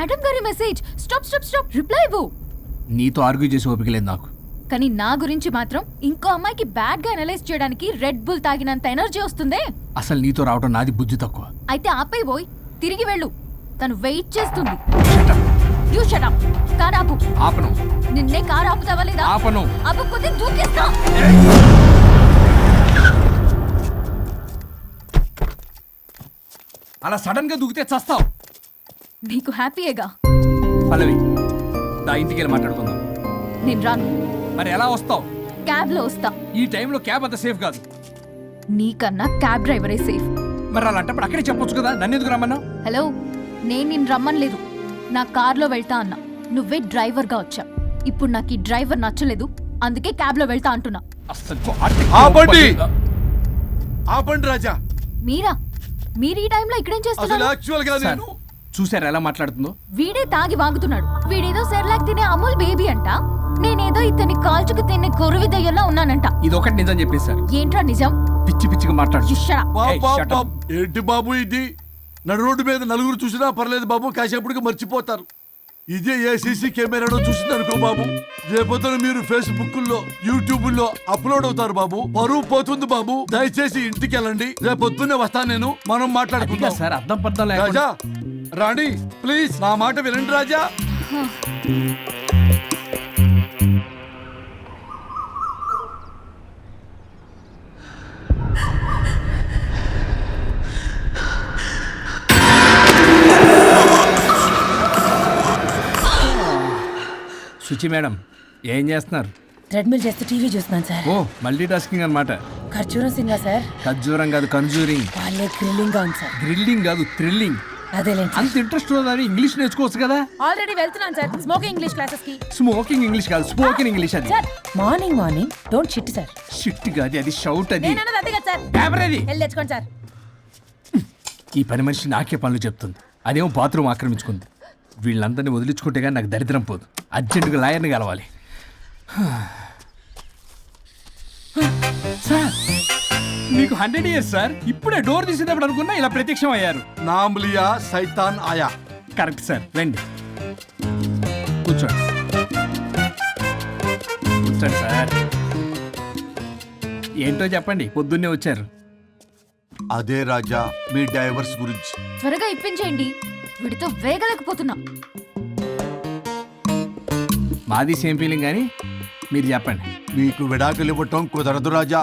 Madam గారి message. Stop stop stop, reply ఇవ్వు. నీతో ఆర్గ్యూ చేసి ఓపిక లేదు నాకు. కానీ నా గురించి మాత్రం ఇంకో అమ్మాయికి బ్యాడ్ గా అనలైజ్ చేయడానికి రెడ్ బుల్ తాగినంత ఎనర్జీ వస్తుందే. అసలు నీతో రావటం నాది బుద్ధి తక్కువ. అయితే ఆపై పోయి తిరిగి వెళ్ళు, తను వెయిట్ చేస్తుంది. You shut up. కార్ ఆపు. ఆపను. నిన్నే కార్ ఆపుతావా లేదా? ఆపను. ఆపకపోతే దూకేస్తా. అలా సడన్ గా దూకితే చస్తావు. నీకు హ్యాపీయేగా? పల్లవి, దా ఇంటికి వెళ్ళి మాట్లాడుకుందాం. నేను రాను. మరి ఎలా వస్తావు? క్యాబ్ లో వస్తా. ఈ టైంలో క్యాబ్ అంత సేఫ్ కాదు. నీకన్నా క్యాబ్ డ్రైవరే సేఫ్. మరి అలాంటప్పుడు అక్కడే చెప్పొచ్చు కదా, నన్ను ఎందుకు రమ్మన్నావు? హలో, నేను నిన్ను రమ్మనలేదు. నా కార్లో వెళ్తా అన్నా, నువ్వే డ్రైవర్ గా వచ్చా. ఇప్పుడు నాకు ఈ డ్రైవర్ నచ్చలేదు, అందుకే క్యాబ్ లో వెళ్తా అంటున్నా. ఆపండి రాజా. మీరా? మీరు ఈ టైంలో ఇక్కడేం చేస్తున్నారు? చూసారా ఎలా మాట్లాడుతుందో? వీడే తాగి వాగుతున్నాడు. వీడేదో సెర్లాక్ తినే అమూల్ బేబీ అంట, నేనేదో ఇతన్ని కాల్చుకు తినే కొరువి దయ్యంలా ఉన్నానంట. ఇది ఒకటి నిజం చెప్పేశారు. ఏంట్రా నిజం? పిచ్చి పిచ్చిగా మాట్లాడు. ఏంటి బాబు ఇది? నడు రోడ్డు మీద నలుగురు చూసినా పర్లేదు బాబు, కాసేపటికి మర్చిపోతారు. ఇదే ఏ సీసీ కెమెరాలో చూసింది అనుకో బాబు, రేపొద్దున మీరు ఫేస్బుక్ లో యూట్యూబ్ లో అప్లోడ్ అవుతారు బాబు, పరువు పోతుంది బాబు. దయచేసి ఇంటికి వెళ్ళండి, రేపొద్దునే వస్తాను నేను, మనం మాట్లాడుకుందాం. సార్ అర్థం పర్థం రాజా, రాణి ప్లీజ్ నా మాట వినండి రాజా. శుచి మేడం, ఏం చేస్తున్నారు? ట్రెడ్మిల్ చేస్తూ టీవీ చూస్తున్నాను సార్. ఓ, మల్టీ టాస్కింగ్ అన్నమాట. ఖర్జూరం సింగా సార్. ఖర్జూరం కాదు, కన్జూరింగ్. వాళ్ళే గ్రిల్లింగ్ గా ఉంది సార్. గ్రిల్లింగ్ కాదు, థ్రిల్లింగ్. అదేలేండి. అంత ఇంట్రెస్ట్ ఉన్నదని ఇంగ్లీష్ నేర్చుకోవచ్చు కదా. ఆల్రెడీ వెళ్తున్నాను సార్ స్మోకింగ్ ఇంగ్లీష్ క్లాసెస్ కి. స్మోకింగ్ ఇంగ్లీష్ కాదు, స్పోకెన్ ఇంగ్లీష్. అది sir morning don't shit sir. Shit కాదు, అది షౌట్. అది నేనన్నది అదే కదా సార్. పేపర్ అది. వెళ్ళి తెచ్చుకోండి సార్. ఈ పని మనిషి నాకే పనులు చెప్తుంది, అదేమో బాత్రూమ్ ఆక్రమించుకుంది. వీళ్ళందరినీ వదిలించుకుంటే కానీ నాకు దరిద్రం పోదు. అర్జెంటుగా లాయర్ని కలవాలి. సార్, మీకు 100 years సార్. ఇప్పుడే డోర్ తీసేటప్పుడు అనుకున్నా ఇలా ప్రత్యక్షం అయ్యారు. నామ్ లియా సైతాన్ ఆయా. కరెక్ట్ సార్, రండి కూర్చోండి. కూర్చోండి సార్. ఏంటో చెప్పండి, పొద్దున్నే వచ్చారు. అదే రాజా మీ డైవర్స్ గురించి. త్వరగా ఇప్పించేయండి, వీడితో వేగలేకపోతున్నా. మాది సేమ్ ఫీలింగ్, కానీ మీరు చెప్పండి. మీకు విడాకులు ఇవ్వటం కుదరదు రాజా.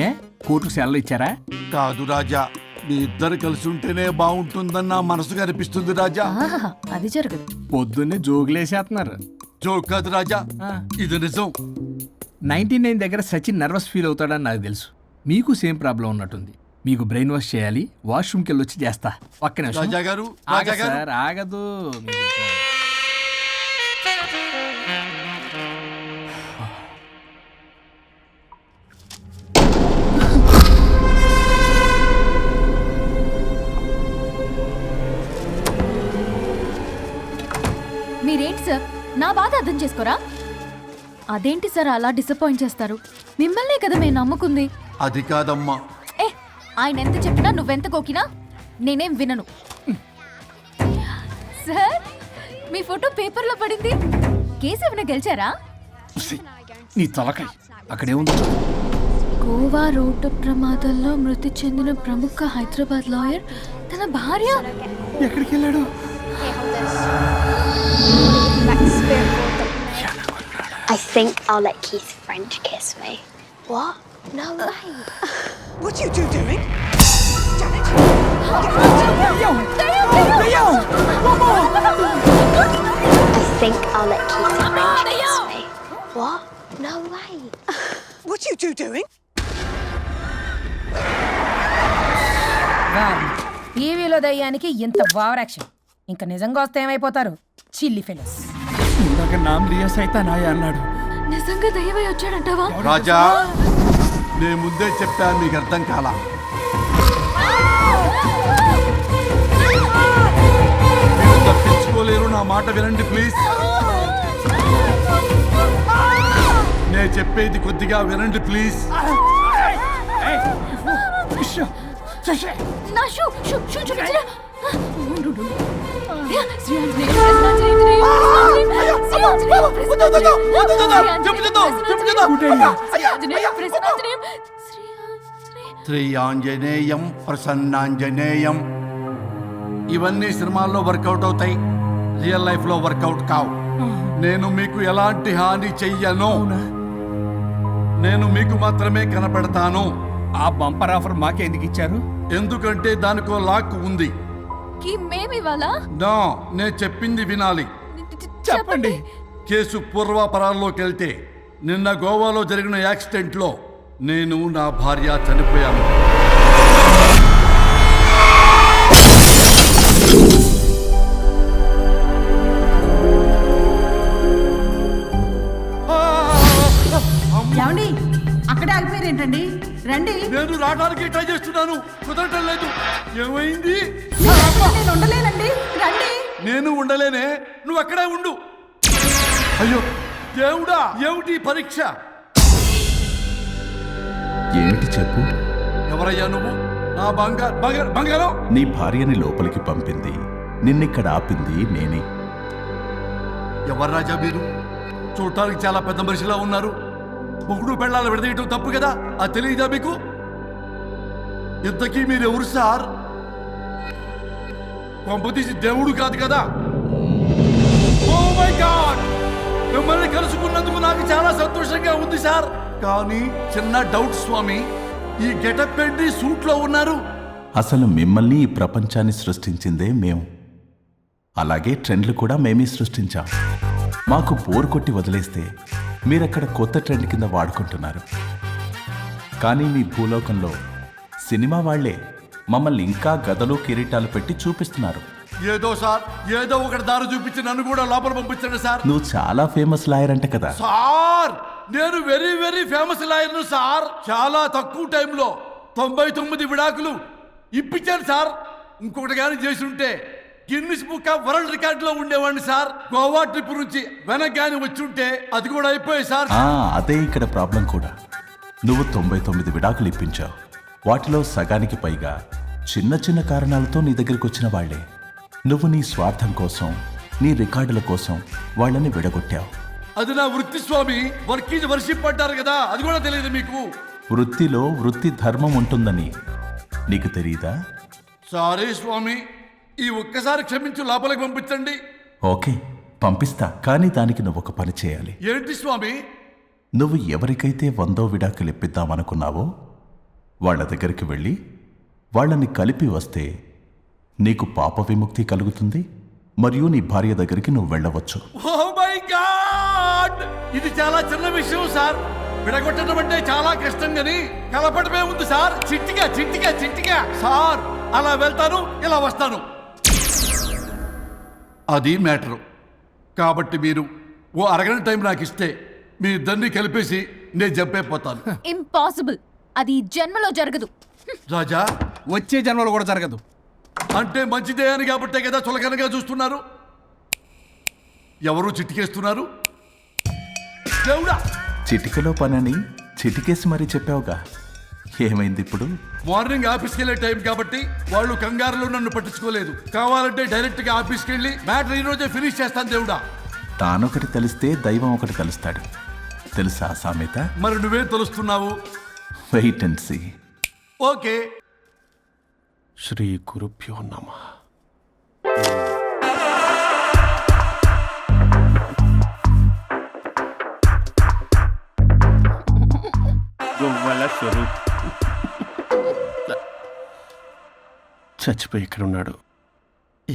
ఏ, కోర్టుకు సెలవు ఇచ్చారా? కాదు రాజా, మీ ఇద్దరు కలిసి ఉంటేనే బాగుంటుందన్న మనసుకు అనిపిస్తుంది రాజా. అది జరగదు. పొద్దున్నే జోగులేసేస్తున్నారు. జోక్ కాదు రాజా, ఇది నిజం. 99 దగ్గర సచిన్ నర్వస్ ఫీల్ అవుతాడని నాకు తెలుసు. మీకు సేమ్ ప్రాబ్లం ఉన్నట్టుంది. మీకు బ్రెయిన్ వాష్ చేయాలి, వాష్రూమ్కి వెళ్ళి వచ్చి చేస్తా. పక్కన రాజా గారు, సార్ ఆగదు. మీరేంటి సార్ నా బాధ అర్థం చేసుకోరా? అదేంటి సార్ అలా డిసప్పాయింట్ చేస్తారు? మిమ్మల్నే కదా మేము నమ్ముకుంది. అది కాదమ్మా. ఆయన ఎంత చెప్పినా నువ్వెంత కోకినా నేనేం వినను. సార్, మీ ఫోటో పేపర్లో పడింది. కేసు ఏమైనా గెలిచారా? నీ తలకాయ అక్కడేముంది? గోవా రోడ్డు ప్రమాదంలో మృతి చెందిన ప్రముఖ హైదరాబాద్ లాయర్ తన భార్య ఎక్కడికి వెళ్ళాడు? I think I'll let Keith's friend kiss me. What? No way. What are you two doing? Janet! I think I'll let Keith's friend kiss me. What? No way. What are you two doing? టీవీలో దయ్యానికి ఇంత over action. ఇంకా నిజంగా వస్తే ఏమైపోతారు? చిల్లి fellows. ఇందాక నామ్ లియా సైతాన్ ఆయా అన్నాడు. నిజంగా దయ్యమై వచ్చాడంటావా? రాజా, నేను ముందే చెప్పాను, మీకు అర్థం కాలా. మీరు తప్పించుకోలేరు, నా మాట వినండి ప్లీజ్. నేను చెప్పేది కొద్దిగా వినండి ప్లీజ్. నా షూ శ్రీ ఆంజనేయం ప్రసన్నాంజనేయం. ఇవన్నీ సినిమాల్లో వర్కౌట్ అవుతాయి, రియల్ లైఫ్ లో వర్కౌట్ కావు. నేను మీకు ఎలాంటి హాని చెయ్యను. నేను మీకు మాత్రమే కనపడతాను. ఆ బంపర్ ఆఫర్ మాకే ఎందుకు ఇచ్చారు? ఎందుకంటే దానికో లాక్ ఉంది. మేమివాలా నో, నేను చెప్పింది వినాలి. చెప్పండి. కేసు పూర్వాపరాల్లోకి వెళ్తే నిన్న గోవాలో జరిగిన యాక్సిడెంట్లో నేను నా భార్య చనిపోయాను. ఏమండి అక్కడే ఆగిపోయారేంటండి? రండి. నేను రావడానికి ట్రై చేస్తున్నాను, కుదరటం లేదు. ఏమైంది? నేను ఉండలేనండి, రండి. నేను ఉండలేనే, నువ్వు అక్కడే ఉండు. అయ్యో దేవుడా, ఏమిటి పరీక్ష? ఏమిటి చెప్పు? ఎవరయ్యా నువ్వు? నా బంగారం. నీ భార్యని లోపలికి పంపింది, నిన్నిక్కడ ఆపింది నేనే. ఎవరు రాజా మీరు? చూడటానికి చాలా పెద్ద మనిషిలా ఉన్నారు. మొగుడు పెళ్ళాలు విడదీయటం తప్పు కదా, అది తెలియదా మీకు? ఇంతకీ మీరెవరు సార్? కొంపతీసి దేవుడు కాదు కదా? ఓ మై గాడ్, మిమ్మల్ని కలుసుకున్నందుకు నాకు చాలా సంతోషంగా ఉంది సార్. కానీ చిన్న డౌట్ స్వామి, ఈ గెటప్ ఏంటి సూట్ లో ఉన్నారు? అసలు మిమ్మల్ని ఈ ప్రపంచాన్ని సృష్టించిందే మేము. అలాగే ట్రెండ్లు కూడా మేమే సృష్టించాం. మాకు బోర్ కొట్టి వదిలేస్తే మీరక్కడ కొత్త ట్రెండ్ కింద వాడుకుంటున్నారు. కానీ మీ భూలోకంలో సినిమా వాళ్లే మమ్మల్ని ఇంకా గదలు కిరీటాలు పెట్టి చూపిస్తున్నారు. ఏదో సార్, ఏదో ఒకటి దారి చూపించి నన్ను కూడా లోపల పంపించండి సార్. నువ్వు చాలా ఫేమస్ లాయర్ అంట కదా? సార్, నేను వెరీ వెరీ ఫేమస్ లాయర్ను సార్. చాలా తక్కువ టైంలో 99 విడాకులు ఇప్పించాను సార్. ఇంకొకటి కానీ చేసి ఉంటే Guinness book of world record లో ఉండేవాడిని సార్. గోవా ట్రిప్ నుంచి వెనక్ గాని వచ్చి ఉంటే అది కూడా అయిపోయాయి సార్. అదే ఇక్కడ ప్రాబ్లం కూడా. నువ్వు 99 విడాకులు ఇప్పించావు. వాటిలో సగానికి పైగా చిన్న చిన్న కారణాలతో నీ దగ్గరికి వచ్చిన వాళ్లే. నువ్వు నీ స్వార్థం కోసం, నీ రికార్డుల కోసం వాళ్ళని విడగొట్టావు. అది నా వృత్తి స్వామి. వర్క్ ఈజ్ వర్షిప్ అంటారు కదా, అది కూడా తెలియదు మీకు? వృత్తిలో వృత్తి ధర్మం ఉంటుందని నీకు తెలియదా? సారీ స్వామి, ఈ ఒక్కసారి క్షమించు, లోపలికి పంపించండి. ఓకే, పంపిస్తా. కానీ దానికి నువ్వు ఒక పని చేయాలి. ఏంటి స్వామి? నువ్వు ఎవరికైతే 100వ విడాకులు ఇప్పిద్దామనుకున్నావో వాళ్ళ దగ్గరికి వెళ్ళి వాళ్ళని కలిపి వస్తే నీకు పాప విముక్తి కలుగుతుంది. మరియు నీ భార్య దగ్గరికి నువ్వు వెళ్ళవచ్చు. ఓ మై గాడ్, ఇది చాలా చిన్న విషయం సార్. విడగొట్టడం అంటే చాలా కష్టం గని కలపడమే ఉంది సార్. చిట్టిగా చిట్టిగా చిట్టిగా సార్. అలా వెళ్తాను, ఇలా వస్తాను, అది మ్యాటరు. కాబట్టి మీరు ఓ అరగంట టైం నాకు ఇస్తే మీ ఇద్దరిని కలిపేసి నేను చంపైపోతాను. ఇంపాసిబుల్, అది ఈ జన్మలో జరగదు. రాజా, వచ్చే జన్మలో కూడా జరగదు. అంటే మంచిదే అని కాబట్టే కదా చులకనగా చూస్తున్నారు. ఎవరు చిట్టికేస్తున్నారు? దేవుడా, చిటికలో పనని చిటికేసి మరీ చెప్పావుగా. ఏమైంది ఇప్పుడు? మార్నింగ్ ఆఫీస్కి వెళ్ళే టైం కాబట్టి వాళ్ళు కంగారులో నన్ను పట్టించుకోలేదు. కావాలంటే డైరెక్ట్ గా ఆఫీస్కి వెళ్ళి మ్యాటర్ ఈ రోజే ఫినిష్ చేస్తాను. దేవుడా, తానొకటి తెలిస్తే దైవం ఒకటి కలుస్తాడు, తెలుసా సామెత? మరి నువ్వేం తెలుస్తున్నావు? Wait and see. ఓకే. శ్రీ గురుభ్యో నమః. గొవ్వల స్వరూప్ చచ్చిపోయి ఇక్కడ ఉన్నాడు.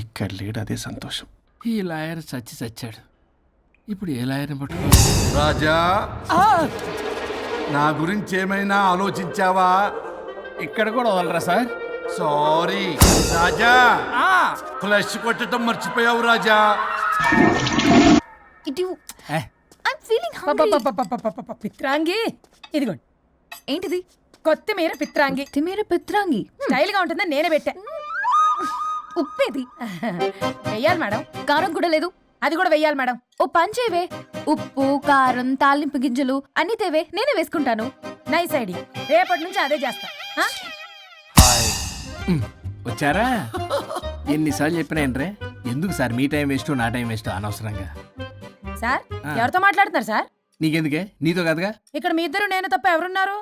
ఇక్కడ లేడు, అదే సంతోషం. ఈ లాయర్ చచ్చాడు. ఇప్పుడు ఏ లాయర్ని పట్టుకో? రాజా, నా గురించి ఏమైనా ఆలోచించావా? ఇక్కడ కూడా వదలరా సార్? సారీ రాజా, ఫ్లష్ కొట్టడం మర్చిపోయావు రాజా. I'm feeling hungry. పిత్రాంగి, ఇదిగోండి. ఏంటిది? కొత్తిమీర పిత్రాంగి. కొత్తిమీర పిత్రాంగి స్టైల్ గా ఉంటుందని నేనే పెట్టా. ఉప్పేది? వెయ్యాలి మేడం. కారం కూడా లేదు. అది కూడా వెయ్యాలి మేడం. ఓ పంచేవే, ఉప్పు కారం తాలింపు గింజలు అన్ని తేవే, నేనే వేసుకుంటాను. నైస్ ఐడియా, రేపటి నుంచి అదే చేస్తా. వచ్చారా? ఎన్నిసార్లు చెప్పినా ఏంట్రే ఎందుకు సార్ మీ టైం వేస్ట్ నా టైం వేస్ట్ అనవసరంగా. సార్ ఎవరితో మాట్లాడుతున్నారు సార్? నీకెందుకే నీతో కదగా. ఇక్కడ మీ ఇద్దరు నేను తప్ప ఎవరున్నారు?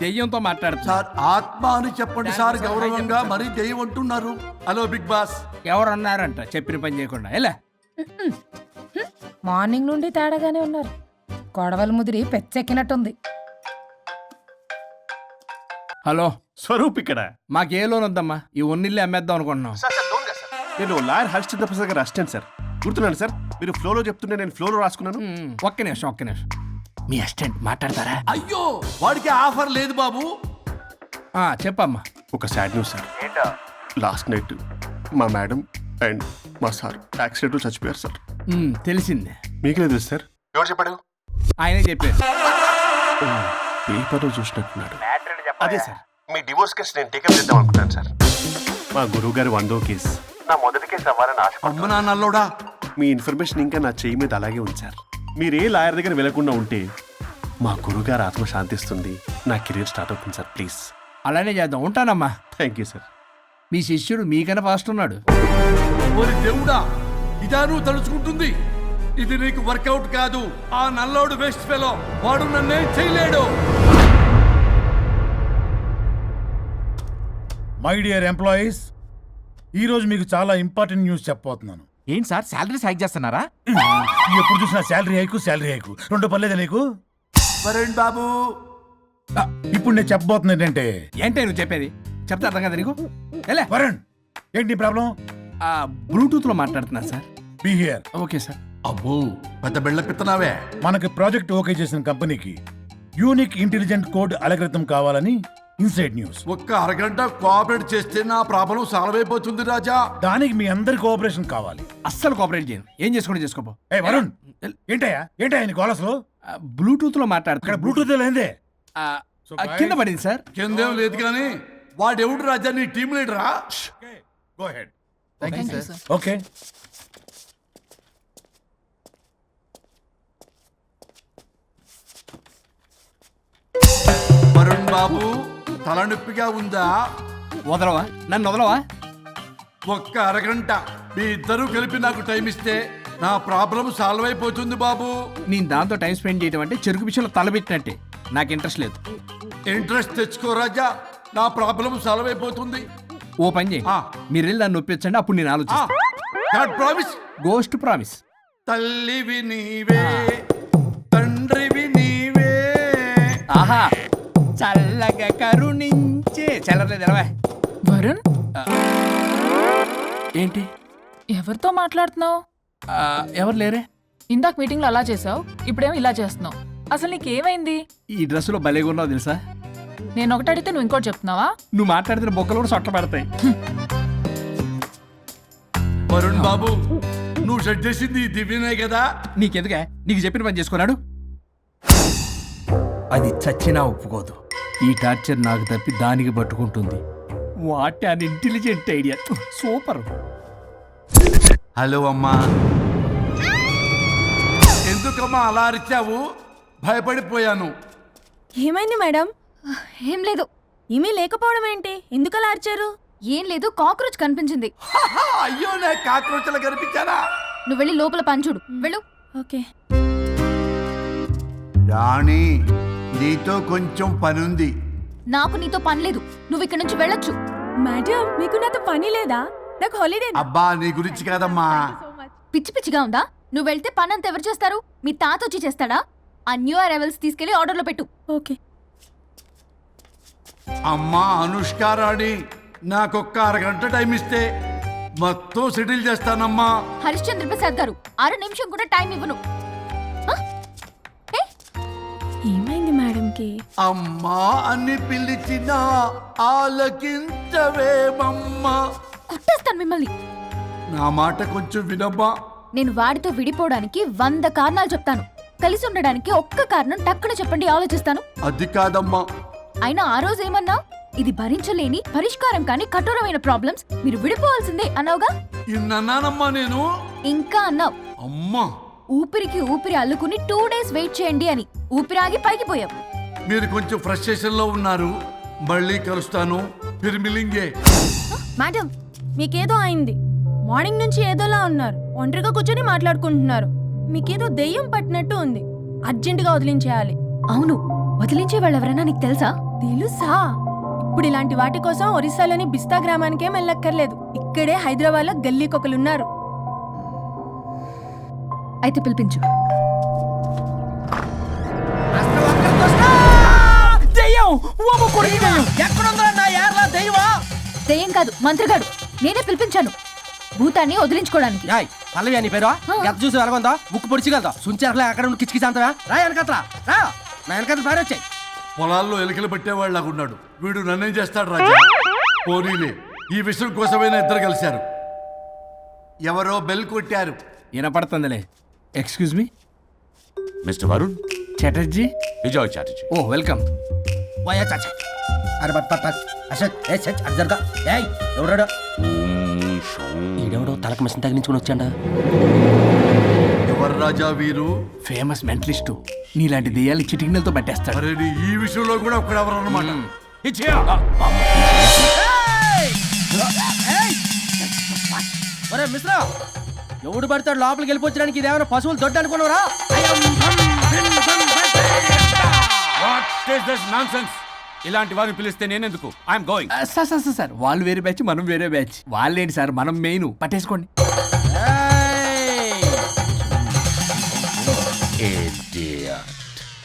దెయ్యంతో మాట్లాడుతున్నా. సార్ ఆత్మ అని చెప్పండి సార్ గౌరవంగా, మరీ దెయ్యం అంటున్నారు. Hello Bigg Boss. ఎవరు అన్నారంట చెప్పిన పని చేయకుండా ఎలా. మార్నింగ్ నుండి తేడాగానే ఉన్నారు. గొడవల ముదిరి పెచ్చెక్కినట్టుంది. హలో స్వరూప్ ఇక్కడ. మాకే లోన్ వద్దమ్మా, ఈ ఒన్నిల్లు అమ్మేద్దాం అనుకుంటున్నాం. నేను లాయర్ హరిశ్చంద్ర ప్రసాద్ గారు అసిస్టెంట్ సార్. గుర్తున్నాను సార్, మీరు ఫ్లోలో చెప్తుంటే నేను ఫ్లోలో రాసుకున్నాను. ఒక్క నిమిషం మీ అసిస్టెంట్ మాట్లాడతారా? అయ్యో వాడికి ఆఫర్ లేదు బాబు. చెప్పమ్మా. ఒక sad news sir. Last night మా మేడం అండ్ మా సార్ యాక్సిడెంట్ చచ్చిపోయారు సార్. తెలిసిందే. మీకు లేదు సార్. ఎవరు చెప్పాడు? ఆయనే చెప్పారు. పేపర్లో చూసినట్టున్నాడు. అదే సార్, మీ డివోర్స్ కేసు నేను టేకప్ చేద్దాం అనుకుంటాను సార్. మా గురువు గారి 100వ కేసు నా మొదటి కేసు అవ్వాలని ఆశ. అమ్మ నాన్నల్లోడా. మీ ఇన్ఫర్మేషన్ ఇంకా నా చెయ్యి మీద అలాగే ఉంది సార్. మీరే లాయర్ దగ్గర వెళ్లకుండా ఉంటే మా గురువుగారు ఆత్మ శాంతిస్తుంది, నా కెరీర్ స్టార్ట్ అవుతుంది సార్. ప్లీజ్ అలానే చేద్దాం. ఉంటానమ్మా. Thank you sir. మీ శిష్యుడు మీకన్నా ఫాస్ట్ ఉన్నాడు. ఓరి దేవుడా, ఇదా నువ్వు తలుచుకుంటుంది? ఇది నీకు వర్కౌట్ కాదు. ఆ నల్లోడు వేస్ట్ ఫెలో, వాడు నన్నేం చేయలేడు. మై డియర్ ఎంప్లాయీస్, ఈరోజు మీకు చాలా ఇంపార్టెంట్ న్యూస్ చెప్పబోతున్నాను. ఏంటి సార్ శాలరీస్ హైక్ చేస్తున్నారా? ఎప్పుడు చూసినా శాలరీ హైకు రెండు పర్లేదా నీకు? వరుణ్ బాబు, ఇప్పుడు నేను చెప్పబోతున్నా ఏంటంటే, ఏంటే నువ్వు చెప్పేది? చెప్తా అర్థం కదా నీకు? ఎలా వరుణ్, ఏంటి ప్రాబ్లం? బ్లూటూత్ లో మాట్లాడుతున్నా sir. Be here. Okay sir. అబ్బో పెద్ద బిళ్ళ పిత్తనావే. మనకి ప్రాజెక్ట్ ఓకే చేసిన కంపెనీకి యూనిక్ ఇంటెలిజెంట్ కోడ్ అలకృతం కావాలని ఇన్సైడ్ న్యూస్. ఒక్క అరగంట కోఆపరేట్ చేస్తే నా ప్రాబ్లం సాల్వ్ అయిపోతుంది రాజా. దానికి మీ అందరి కోఆపరేషన్ కావాలి. అస్సలు కోఆపరేట్ చేయను. ఏం చేసుకోండి చేసుకోపో. ఏ వరుణ్, ఏంటయ్యా నీ గోలసలు? బ్లూటూత్ లో ఇక్కడ మాట్లాడుతున్నా. బ్లూటూత్ లేదే. కింద పడింది సార్. కిందేం లేదు కానీ వాడెవడు రాజా, నీ టీం లీడరా? Go ahead. Sir. Okay. Varun బాబు, తలనొప్పిగా ఉందా? వదలవా? నన్ను వదలవా? ఒక్క అరగంట మీ ఇద్దరూ కలిపి నాకు టైం ఇస్తే నా ప్రాబ్లం సాల్వ్ అయిపోతుంది బాబు. నేను దాంతో టైం స్పెండ్ చేయడం అంటే చెరుకు విషయంలో తలబెట్టినట్టే. నాకు ఇంట్రెస్ట్ లేదు. ఇంట్రెస్ట్ తెచ్చుకో రాజా, నా ప్రాబ్లం సాల్వ్ అయిపోతుంది. ఓ పని చేయి, మీరు వెళ్ళి నన్ను ఒప్పించండి, అప్పుడు నేను ఆలోచిస్తాను. God promise. Ghost promise. తల్లివి నీవే, తండ్రివి నీవే. ఆహా, చల్లగా కరుణించే. చల్లలేదు ఎలవా. వరుణ్, ఏంటి ఎవరితో మాట్లాడుతున్నావు? ఎవరు లేరే? ఇందాక మీటింగ్ లో అలా చేసావు, ఇప్పుడేమో ఇలా చేస్తున్నావు. అసలు నీకేమైంది? ఈ డ్రెస్సులో భలేగా ఉన్నావు తెలుసా? నేను ఒకటి అడిగితే నువ్వు ఇంకోటి చెప్తున్నావా? నువ్వు మాట్లాడితే బొక్కలు కూడా సొట్ట పడతాయి. వరుణ్ బాబు, నువ్వు సెట్ చేసింది ఈ దివ్యనే కదా. నీకెందుకే? నీకు చెప్పిన పని చేసుకున్నాడు. అది చచ్చినా ఒప్పుకోదు. ఈ టార్చర్ నాకు తప్పి దానికి పట్టుకుంటుంది. What an intelligent idea. Super. Hello అమ్మా. ఎందుకమ్మా అలా అరిచావు? భయపడిపోయాను. ఏమైంది మేడం? ఏం లేదు. ఏమీ లేకపోవడం ఏంటి? ఎందుకలా అరిచారు? ఏం లేదు, కాక్రోచ్ కనిపించింది. అయ్యో, నేను కాక్రోచ్లు కనిపించానా? నువ్వు వెళ్ళి లోపల పని చూడు. వెళ్ళు. ఓకే. రాణి, నీతో కొంచెం పనుంది. నాకు నీతో పని లేదు. నువ్వు ఇక్కడ నుంచి వెళ్ళొచ్చు. మేడం, మీకు నాతో పని లేదా? నాకు హాలిడే. అబ్బా, నీ గురించి కాదమ్మా. పిచ్చి పిచ్చిగా ఉందా? నువ్వు వెళ్తే పని అంతా ఎవరు చేస్తారు? మీ తాత వచ్చి చేస్తాడా? ఆ న్యూ అరైవల్స్ తీసుకెళ్లి ఆర్డర్లో పెట్టు. ఓకే. అమ్మా అనుష్క రాణి, నాకొక్క అరగంట టైం ఇస్తే మొత్తం సెటిల్ చేస్తానమ్మా. హరిశ్చంద్ర ప్రసాద్ గారు, 6 నిమిషం కూడా టైం ఇవ్వను. ఏమైంది మేడంకి? అమ్మా అని పిలిచిన ఆలకించవేమమ్మా. కుట్టేస్తాను మిమ్మల్ని. నా మాట కొంచెం వినమ్మా. నేను వాడితో విడిపోవడానికి 100 కారణాలు చెప్తాను. కలిసి ఉండడానికి ఒక్క కారణం టక్కున చెప్పండి, ఆలోచిస్తాను. అది కాదమ్మా. అయినా ఆ రోజు ఏమన్నా? ఇది భరించలేని పరిష్కారం కాని కఠోరమైన ప్రాబ్లమ్స్, మీరు విడిపోవాల్సిందే అన్నావుగా. ఇన్నానమ్మా నేను. ఇంకా అన్నావు. అమ్మా, ఊపిరికి ఊపిరి అల్లుకుని 2 days వెయిట్ చేయండి అని. ఊపిరాగి పైకి పోయావు. మీరు కొంచెం ఫ్రస్ట్రేషన్ లో ఉన్నారు. మళ్ళీ కలుస్తాను. ఫిర్ మిలింగే. మేడం, మీకేదో అయింది. మార్నింగ్ నుంచి ఏదోలా ఉన్నారు. ఒంటరిగా కూర్చొని మాట్లాడుకుంటున్నారు. మీకేదో దెయ్యం పట్టినట్టు ఉంది. అర్జెంటుగా వదిలించేయాలి. అవును, వదిలించే వాళ్ళు ఎవరైనా నీకు తెలుసా? తెలుసా? ఇప్పుడు ఇలాంటి వాటి కోసం ఒరిస్సాలోని బిస్తా గ్రామానికేం వెళ్ళక్కర్లేదు. ఇక్కడే హైదరాబాద్లో గల్లీకొకలున్నారు. అయితే పిలిపించు. దెయ్యం కాదు, మంత్రగాడు. నేనే పిలిపించాను భూతాన్ని వదిలించుకోవడానికి. పల్లవి అని పేరు ఎంత చూసి వెలగొందా ముక్కు పొడిచిగలదా సుంచారులే అక్కడ ఉండి కిచకిచ అంతవా రా వెనకట్రా రా నా వెనకట్ల పారి వచ్చాయి. పొలాల్లో ఎలుకలు పట్టేవాళ్ళగా ఉన్నాడు వీడు. నన్నేం చేస్తాడు రాజా? పోనీలే, ఈ విషయం కోసమైనా ఇద్దరు కలిశారు. ఎవరో బెల్ కొట్టారు. వినపడుతుందిలే. Excuse me, mister Varun Chatterjee. Vijay Chatterjee. Oh welcome. వయా చాచా అరే బట్ పట్ పట్ అశోక్ ఏ చచ్ అర్జర్గా ఏయ్ ఎవరాడు? ఈడెవడో తలకు మిషన్ తగిలించుకుని వచ్చాడా? ఎవరు రాజా వీరు? Famous mentalist. నీలాంటి దెయ్యాలు చిటికినలతో పట్టేస్తాడు. అరే నీ ఈ విషయంలో కూడా ఒకడెవరు అన్నమాట. ఒరే మిశ్రా, ఎవడు పడతాడు లోపలికి వెళ్ళిపోవడానికి? ఇదేమైనా పశువులు దొడ్డు అనుకున్నారా? ఇలాంటి వారిని పిలిస్తే నేనెందుకు? I'm going. సార్ వాళ్ళు వేరే బ్యాచ్, మనం వేరే బ్యాచ్. వాళ్ళేంటి సార్, మనం మెయిన్. పట్టేసుకోండి.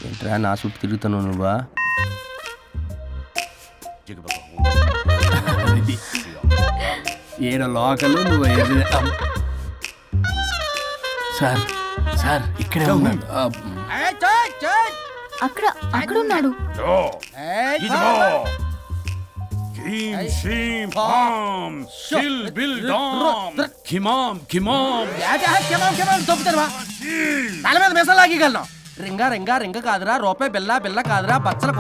ఏంట్రా నా చుట్టూ తిరుగుతాను నువ్వా? ఏడో లోకలు నువ్వు సార్ సార్ ఇక్కడే ఉన్నాడు. అక్కడ అక్కడ ఉన్నాడు. తల మీద మెసలాగలను. రింగా రింగా రింగ కాదురా, రూపాయి బిల్ల బిల్ల కాదురా, బచ్చల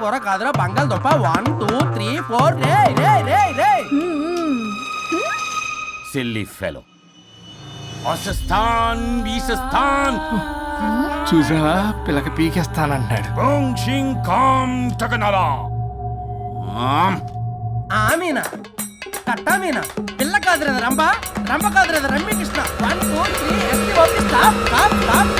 కూర కాదురా, బంగాళదుంప 1 2 3 4 రే రే రే రే. Silly fellow. అసస్థాన్ బీసస్థాన్. చూసావా, పిల్లకి పీకేస్తానంటాడు. ఆమీనా కట్టామీనా పిల్ల కాదురా రంభ, రంభ కాదురా Ramya Krishna. 1 2 3 ST OP stop stop stop.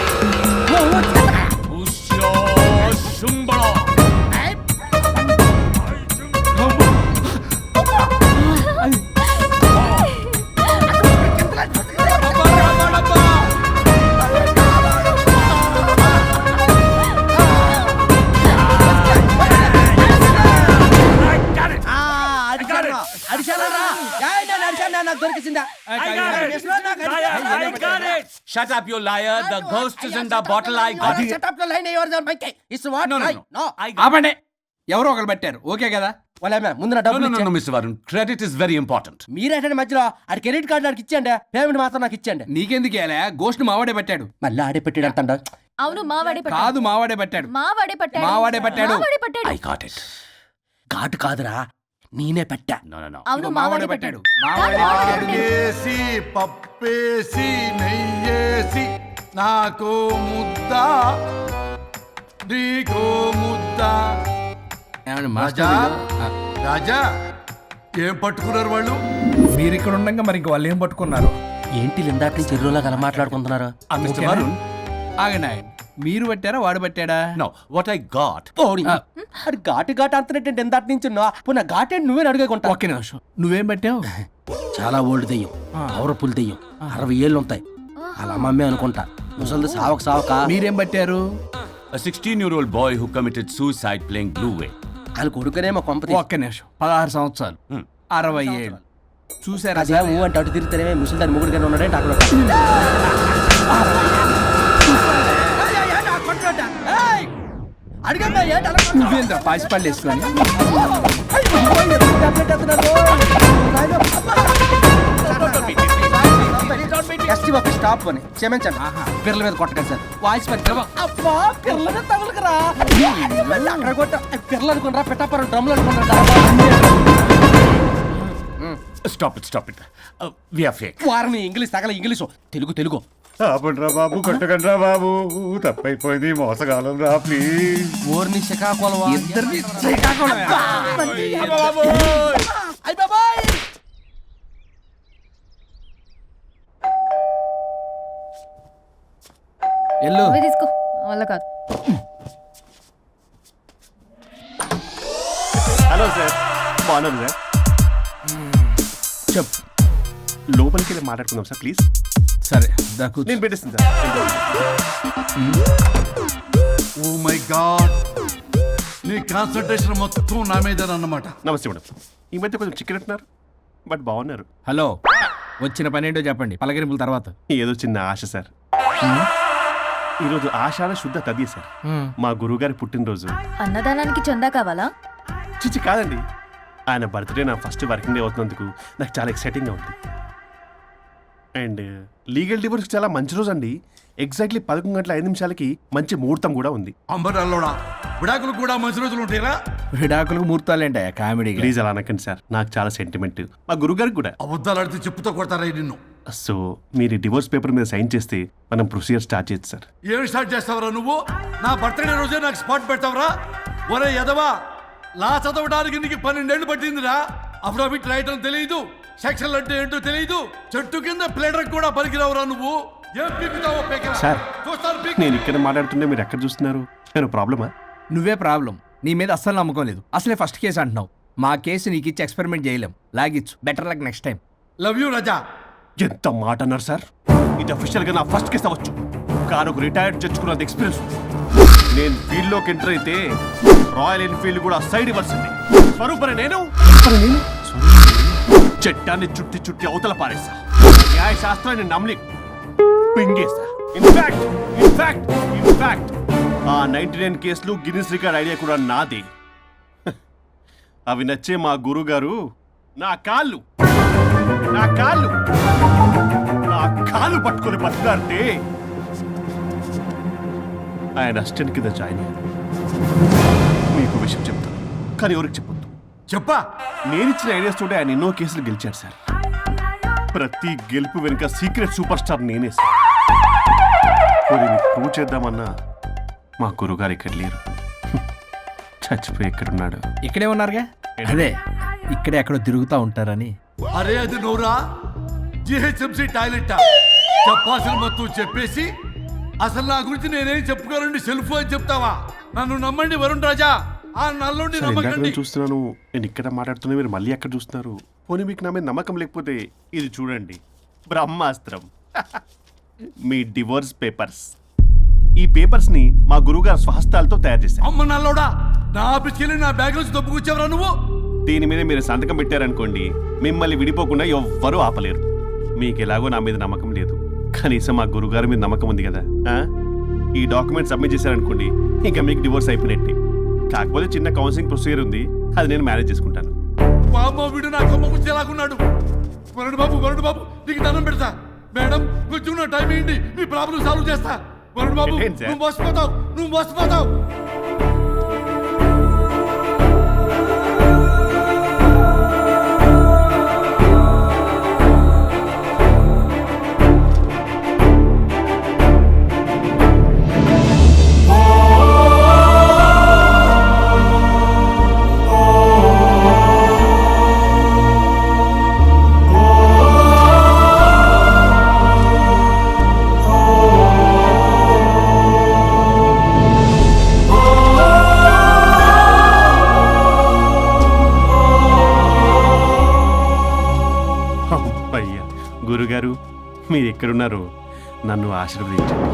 Shut up, you liar. The ghost is in the bottle. I got it. Shut up the line. Yours on my case. It's what? No. ఆపండి. ఎవరో ఒకరు పెట్టారు. Okay కదా? ముందు నా డబ్బులు No, Mr. Varun. Credit is very important. మీరేంటంటే మధ్యలో ఆడి క్రెడిట్ కార్డు నాకు ఇచ్చేయండి, పేమెంట్ మాత్రం నాకు ఇచ్చేయండి. నీకెందుకు ఇలా? గోష్ట్ మావాడే పెట్టాడు. మళ్ళీ ఆడే పెట్టాడు అంటాడు. అవును, మావాడే పట్టాడు. కాదు, మావాడే పెట్టాడు. మావాడే పట్టాడు. మావాడే పట్టాడు. మావాడే పట్టాడు. I got it. ఘాటు కాదురా, నేనే పెట్టా. No. అవును, మావాడే పట్టాడు. ఆకేసి పప్పేసి నెయ్యేసి నాకు ముద్ద నీకో ముద్ద. ఏమండి రాజా మాస్టర్? రాజా ఏం పట్టుకున్నారు వాళ్ళు? మీరు ఇక్కడ ఉండగా మరి ఇంక వాళ్ళు ఏం పట్టుకున్నారు? ఏంటి లిందాటి నుంచి చెరువులో కల మాట్లాడుకుంటున్నారు? Mr. Varun. ఆగండి. మీరు పట్టారా వాడు పట్టాడా? No, what I got. అది ఘాటు ఘాటు అంతనేటంటే ఎందాటి నుంచి పునః ఘాటేంటి నువ్వే అడుగుకుంటా. ఒక్క నిమిషం. నువ్వేం పట్టావు? చాలా ఓల్డ్ దెయ్యం, పవర్ఫుల్ దెయ్యం, 60 ఏళ్ళు ఉంటాయి. అలా అమ్మమ్మే అనుకుంటా. ముసలిది సావక మీరేం పట్టారు? A 16-year-old boy who committed suicide playing Blue Whale. వాళ్ళు కొడుకునేమో కొంపతి. ఒక్క నిమిషం. 16 సంవత్సరాలు, 60 ఏళ్ళు. చూసారా? అదే ఊ అంటే అటు తిరిగితేనే ముసలి దాని ముగ్గురు ఉన్నాడంటే అక్కడ నువ్వేంద్ర పాసిపళ్ళు వేసుకొని స్టాప్ అని క్షమించండి. పిల్లల మీద కొట్టకండి సార్. వాయిస్ అబ్బా పిల్లల మీద తగులుకురా అక్కడ కొట్ట. పిల్లలు అనుకున్నారా, పెట్టాపర డ్రమ్లు అనుకున్నారా? Stop it. We are fake. వారిని ఇంగ్లీష్ తగల ఇంగ్లీషు తెలుగు. ఆపండ్రా బాబు, కొట్టకండ్రా బాబు, తప్పైపోయింది, మోసగాలం రా ప్లీజ్. ఊరిని శ్రీకాకుళం ఇద్దరిని శ్రీకాకుళం. ఎల్లు నువ్వే తీసుకో వల్ల కాదు. హలో సార్, బాగున్నాను సార్. చెప్పు. లోపలికి వెళ్ళి మాట్లాడుకుందాం సార్ ప్లీజ్. సరే దాకు నేను పెట్టేస్తాను సార్. ఓ మై గాడ్, నీ కాన్సన్ట్రేషన్ మొత్తం నా మీద అన్నమాట. నమస్తే మేడం. ఈ మధ్య కొంచెం చికెన్ అంటున్నారు, బట్ బాగున్నారు. హలో, వచ్చిన పని ఏంటో చెప్పండి, పలకరింపుల తర్వాత. ఏదో చిన్న ఆశ సార్. ఈరోజు ఆషాఢ శుద్ధ తది సార్, మా గురువుగారి పుట్టినరోజు. అన్నదానానికి చందా కావాలా? చిచ్చి కాదండి, ఆయన బర్త్డే నా ఫస్ట్ వర్కింగ్ డే అవుతున్నందుకు నాకు చాలా ఎక్సైటింగ్గా ఉంది. అండ్ లీగల్ డివోర్స్కి చాలా మంచి రోజు అండి. ఎగ్జాక్ట్లీ 11:05 మంచి ముహూర్తం కూడా ఉంది. అంబరాల్లోడా విడాకులు కూడా మంచి రోజులు ఉంటాయిరా? విడాకులకు ముహూర్తాలేంటా కామెడీ? ప్లీజ్ అలా అనకండి సార్, నాకు చాలా సెంటిమెంట్, మా గురుగారికి కూడా. అబద్ధాలు ఆడితే చెప్పుతో కొడతారా నిన్ను? సో మీరు డివోర్స్ పేపర్ మీద సైన్ చేస్తే మనం ప్రొసీజర్ స్టార్ట్ చేయొచ్చు సార్. ఏం స్టార్ట్ చేస్తావరా నువ్వు? నా బర్త్డే రోజే నాకు స్పాట్ పెడతావరా? ఒరే ఎదవా, లా చదవడానికి నీకు 12 ఏళ్ళు పట్టిందిరా. అఫిడవిట్ రాయటం తెలియదు, సెక్షన్లు అంటే ఏంటో తెలియదు, చెట్టు కింద ప్లేడర్ కూడా పలికిరావురా నువ్వు. ఏం పీకుతావో పీకరా. సార్, చూస్తాను పీకు. నేను ఇక్కడ మాట్లాడుతుంటే మీరు ఎక్కడ చూస్తున్నారు? నేను ప్రాబ్లమా? నువ్వే ప్రాబ్లం. నీ మీద అస్సలు నమ్మకం లేదు. అసలే ఫస్ట్ కేసు అంటున్నావు. మా కేసు నీకు ఇచ్చి ఎక్స్పెరిమెంట్ చేయలేం. లాగిచ్చు. Better luck next time. Love you Raja. ఎంత మాట అన్నారు సార్? ఇది అఫీషియల్గా నా ఫస్ట్ కేసు అవ్వచ్చు, కానీ ఒక రిటైర్డ్ జడ్జ్కున్నది ఎక్స్పీరియన్స్. నేను ఫీల్డ్లోకి ఎంటర్ అయితే రాయల్ ఎన్ఫీల్డ్ కూడా సైడ్ ఇవ్వాల్సింది. స్వరూపరే నేను చట్టాన్ని చుట్టి చుట్టి అవతల పారేసా. న్యాయ శాస్త్రాన్ని నమ్మి పింగేసా. ఇన్ఫాక్ట్ ఆ 99 కేసులు గిన్నిస్ రికార్డ్ ఐడియా కూడా నాదే. అవి నచ్చే మా గురుగారు నా కాళ్ళు పట్టుకొని బతుకారితే ఆయన అసిస్టెంట్ కింద జాయిన్ అయ్యారు. మీకు విషయం చెప్తాను, కానీ ఎవరికి చెప్పొద్దు. చెప్పా. నేను ఇచ్చిన ఐడియాస్ తోటి ఆయన ఎన్నో కేసులు గెలిచారు సార్. ప్రతి గెలుపు వెనుక సీక్రెట్ సూపర్ స్టార్ నేనే సార్. ప్రూవ్ చేద్దామన్నా మా గురుగారు ఇక్కడ లేరు. చచ్చిపోయి ఎక్కడున్నాడు? ఇక్కడే ఉన్నారుగా. అదే ఇక్కడే ఎక్కడో తిరుగుతూ ఉంటారని. అరే అది నోరా, జిహెచ్ఎంసీ టాయిలెట్ చెప్పాల్సిన మొత్తం చెప్పేసి అసలు నా గురించి నేనేం చెప్పుకోనండి సెల్ఫ్ అని చెప్తావా? నన్ను నమ్మండి వరుణ్ రాజా, ఆ నల్లుండి సార్, ఇందాక నమ్మకండి. నేను చూస్తున్నాను, నేను ఇక్కడ మాట్లాడుతున్నా, మీరు మళ్ళీ ఎక్కడ చూస్తున్నారు? పోనీ మీకు నా మీద నమ్మకం లేకపోతే ఇది చూడండి, బ్రహ్మాస్త్రం. మీ డివోర్స్ పేపర్స్. ఈ పేపర్స్ ని మా గురువుగారు స్వహస్తాలతో తయారు చేశారు. అమ్మ నల్లోడా, నా ఆఫీస్కి వెళ్ళి నా బ్యాగ్ నుంచి దొబ్బుకొచ్చావరా నువ్వు? దీని మీద మీరు సంతకం పెట్టారనుకోండి, మిమ్మల్ని విడిపోకుండా ఎవ్వరూ ఆపలేరు. మీకు ఎలాగో నా మీద నమ్మకం లేదు, కనీసం మా గురుగారి మీద నమ్మకం ఉంది కదా. ఈ డాక్యుమెంట్ సబ్మిట్ చేశారనుకోండి, ఇంకా మీకు డివోర్స్ అయిపోయినట్టే. కాకపోతే చిన్న కౌన్సిలింగ్ ప్రొసీజర్ ఉంది, అది నేను మేనేజ్ చేసుకుంటాను. బాబు వీడు నా కొమ్మ గురించి ఎలాగున్నాడు? వరుణ్ బాబు నీకు దండం పెడతా. మేడం కొంచెం నా టైం ఏంటి, మీ ప్రాబ్లం సాల్వ్ చేస్తా. వరుణ్ బాబు ఏంటి సార్? నువ్వు మోసపోతావు. అయ్యా గురుగారు, మీరు ఎక్కడున్నారో నన్ను ఆశీర్వదించండి.